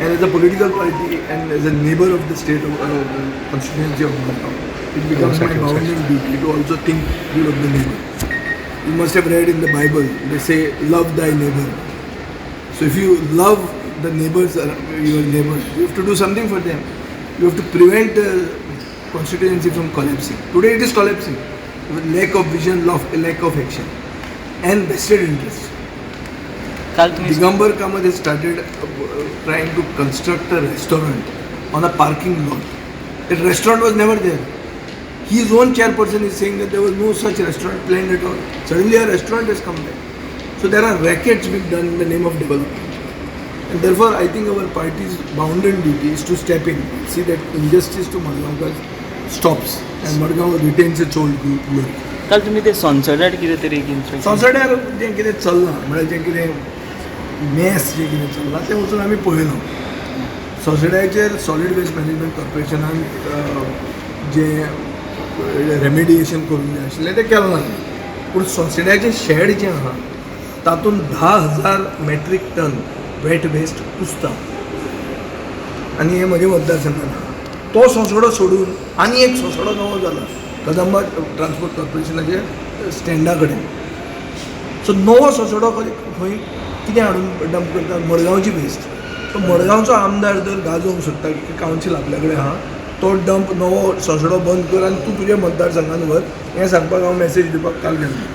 And as a political party and as a neighbor of the state of constituency of Gomantak, it becomes my bounden duty to also think good of the neighbor. You must have read in the Bible, they say, love thy neighbor. So if you love the neighbors, your neighbors, you have to do something for them. You have to prevent the constituency from collapsing. Today it is collapsing. With lack of vision, lack of action, and vested interest. Digambar Kamath has started trying to construct a restaurant on a parking lot. That restaurant was never there. His own chairperson is saying that there was no such restaurant planned at all. Suddenly a restaurant has come there. So there are rackets being done in the name of development. And therefore I think our party's bounden duty is to step in, see that injustice to Madgaonkar stops and Madgaon retains its old glory. काल तुम्ही ते संसदात कितें तरी एक संसदार जें कितें चल्लां म्हळ्यार जें कितें मॅस जें कितें चल्लां तें वचून आमी पळयलां. संसदाचेर सॉलीड वेस्ट मॅनेजमेंट कॉर्पोरेशनान जें रेमिडिएशन करूंक जाय आशिल्लें तें केलें ना. पूण संसदाचें शेड जें आहा तातूंत 10,000 मेट्रीक टन वेट वेस्ट कुसता आनी हें म्हज्या मतदारसंघान आहा. तो सोंसडो सोडून आनी एक सोंसडो नवो जाला कदंबा ट्रान्सपोर्ट कॉर्पोरेशनाचे स्टँडा कडेन. सो नवो सोंसडो खंय कितें हाडून डंप करता मडगांवची वेस्ट. तो मडगांवचो आमदार जर गाजोवंक सोदता की कावन्सील आपल्या कडेन आहा तो डंप नवो सोंसडो बंद कर आनी तूं तुज्या मतदारसंघान व्हर हें सांगपाक हांव मॅसेज दिवपाक काल गेलो.